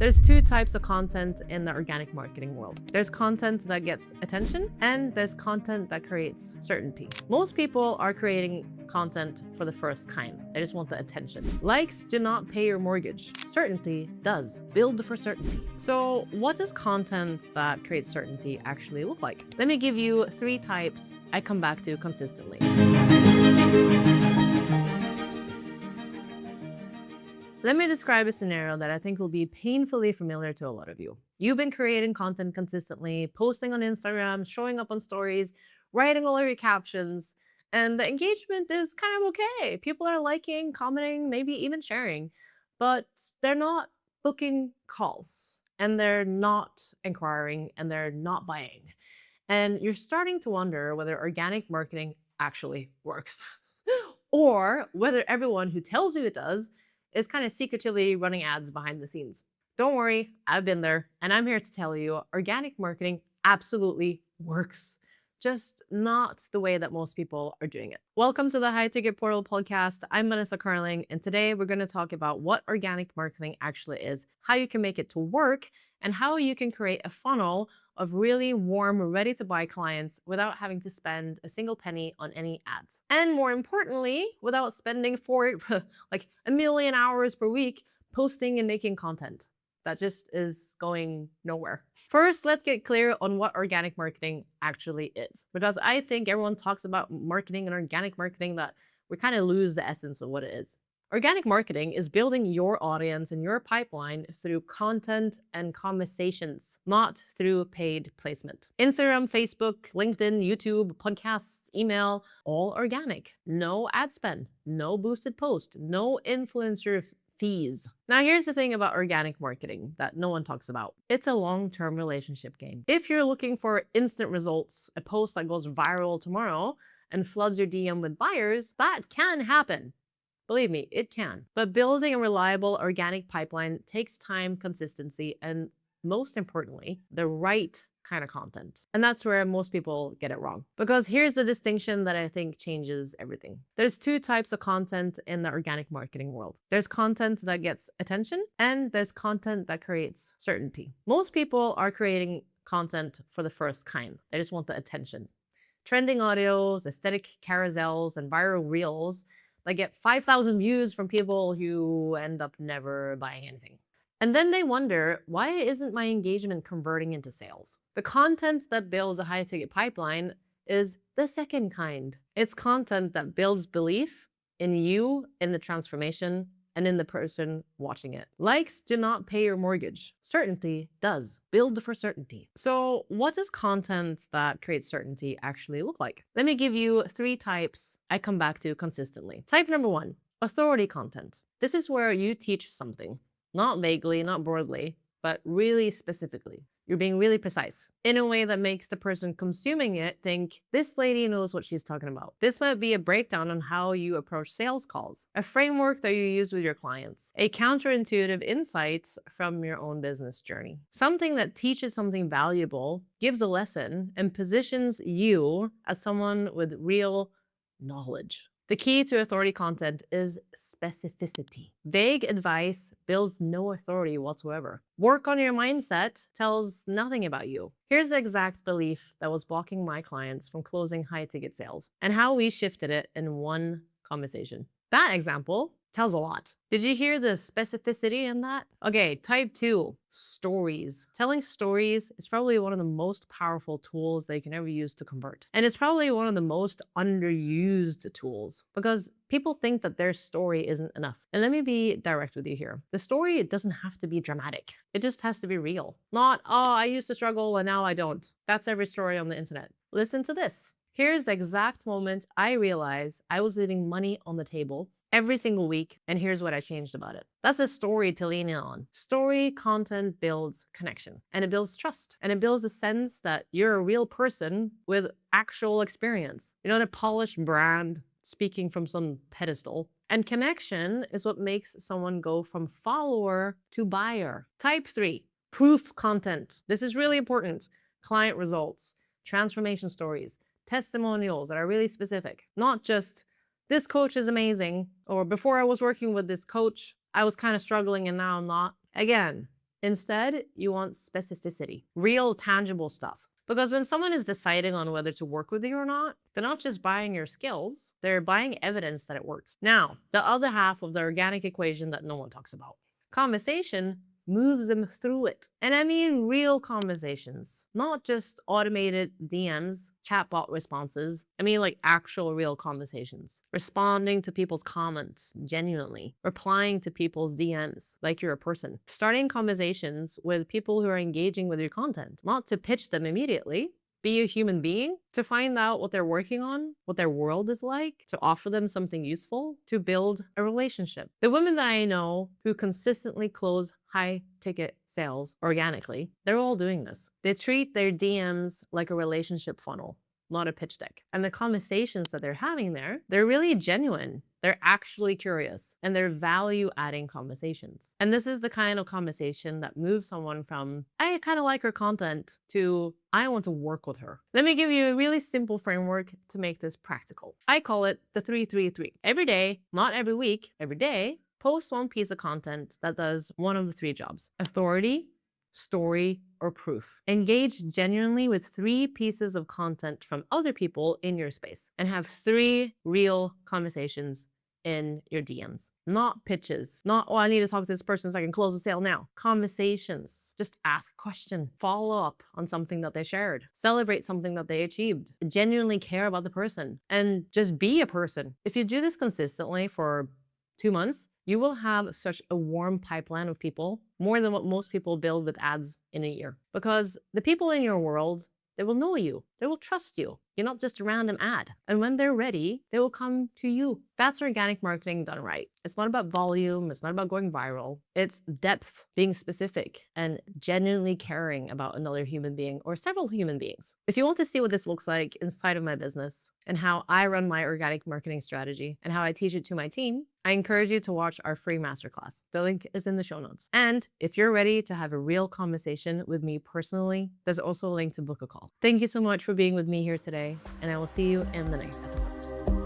There's two types of content in the organic marketing world. There's content that gets attention, and there's content that creates certainty. Most people are creating content for the first kind. They just want the attention. Likes do not pay your mortgage. Certainty does. Build for certainty. So what does content that creates certainty actually look like? Let me give you 3 types I come back to consistently. Let me describe a scenario that I think will be painfully familiar to a lot of you. You've been creating content consistently, posting on Instagram, showing up on stories, writing all of your captions, and the engagement is kind of okay. People are liking, commenting, maybe even sharing, but they're not booking calls, and they're not inquiring, and they're not buying. And you're starting to wonder whether organic marketing actually works, or whether everyone who tells you it does is kind of secretively running ads behind the scenes. Don't worry, I've been there, and I'm here to tell you organic marketing absolutely works, just not the way that most people are doing it. Welcome to the High Ticket Portal podcast. I'm Vanessa Carling, and today we're going to talk about what organic marketing actually is, how you can make it to work, and how you can create a funnel of really warm, ready to buy clients without having to spend a single penny on any ads. And more importantly, without spending like a million hours per week posting and making content that just is going nowhere. First, let's get clear on what organic marketing actually is, because I think everyone talks about marketing and organic marketing that we kind of lose the essence of what it is. Organic marketing is building your audience and your pipeline through content and conversations, not through paid placement. Instagram, Facebook, LinkedIn, YouTube, podcasts, email, all organic. No ad spend, no boosted post, no influencer fees. Now, here's the thing about organic marketing that no one talks about. It's a long-term relationship game. If you're looking for instant results, a post that goes viral tomorrow and floods your DM with buyers, that can happen. Believe me, it can. But building a reliable organic pipeline takes time, consistency, and most importantly, the right kind of content. And that's where most people get it wrong. Because here's the distinction that I think changes everything. There's 2 types of content in the organic marketing world. There's content that gets attention, and there's content that creates certainty. Most people are creating content for the first kind. They just want the attention. Trending audios, aesthetic carousels, and viral reels that get 5,000 views from people who end up never buying anything. And then they wonder, why isn't my engagement converting into sales? The content that builds a high ticket pipeline is the second kind. It's content that builds belief in you, in the transformation, and in the person watching it. Likes do not pay your mortgage. Certainty does. Build for certainty. So what does content that creates certainty actually look like? Let me give you 3 types I come back to consistently. Type number 1, authority content. This is where you teach something, not vaguely, not broadly, but really specifically. You're being really precise in a way that makes the person consuming it think, this lady knows what she's talking about. This might be a breakdown on how you approach sales calls, a framework that you use with your clients, a counterintuitive insight from your own business journey, something that teaches something valuable, gives a lesson, and positions you as someone with real knowledge. The key to authority content is specificity. Vague advice builds no authority whatsoever. Work on your mindset tells nothing about you. Here's the exact belief that was blocking my clients from closing high ticket sales and how we shifted it in one conversation. That example tells a lot. Did you hear the specificity in that? Okay, type 2, stories. Telling stories is probably one of the most powerful tools that you can ever use to convert. And it's probably one of the most underused tools because people think that their story isn't enough. And let me be direct with you here. The story, it doesn't have to be dramatic. It just has to be real. Not, oh, I used to struggle and now I don't. That's every story on the internet. Listen to this. Here's the exact moment I realized I was leaving money on the table every single week, and here's what I changed about it. That's a story to lean in on. Story content builds connection, and it builds trust, and it builds a sense that you're a real person with actual experience. You're not a polished brand speaking from some pedestal. And connection is what makes someone go from follower to buyer. Type 3, proof content. This is really important. Client results, transformation stories, testimonials that are really specific, not just this coach is amazing, or before I was working with this coach, I was kind of struggling and now I'm not. Again, Instead, you want specificity, real tangible stuff. Because when someone is deciding on whether to work with you or not, they're not just buying your skills, they're buying evidence that it works. Now, the other half of the organic equation that no one talks about. Conversation moves them through it. And I mean real conversations, not just automated DMs, chatbot responses. I mean like actual real conversations. Responding to people's comments genuinely, replying to people's DMs like you're a person. Starting conversations with people who are engaging with your content, not to pitch them immediately. Be a human being, to find out what they're working on, what their world is like, to offer them something useful, to build a relationship. The women that I know who consistently close high ticket sales organically, they're all doing this. They treat their DMs like a relationship funnel, not a pitch deck. And the conversations that they're having there, they're really genuine. They're actually curious and they're value adding conversations. And this is the kind of conversation that moves someone from, I kind of like her content, to I want to work with her. Let me give you a really simple framework to make this practical. I call it the 3-3-3. Every day, not every week, every day, post one piece of content that does one of the 3 jobs: authority, story, or proof. Engage genuinely with 3 pieces of content from other people in your space and have 3 real conversations in your DMs. Not pitches, not, oh, I need to talk to this person so I can close the sale now. Conversations. Just ask a question. Follow up on something that they shared. Celebrate something that they achieved. Genuinely care about the person and just be a person. If you do this consistently for 2 months, you will have such a warm pipeline of people, more than what most people build with ads in a year. Because the people in your world, they will know you. They will trust you. You're not just a random ad. And when they're ready, they will come to you. That's organic marketing done right. It's not about volume. It's not about going viral. It's depth, being specific, and genuinely caring about another human being or several human beings. If you want to see what this looks like inside of my business and how I run my organic marketing strategy and how I teach it to my team, I encourage you to watch our free masterclass. The link is in the show notes. And if you're ready to have a real conversation with me personally, there's also a link to book a call. Thank you so much for being with me here today, and I will see you in the next episode.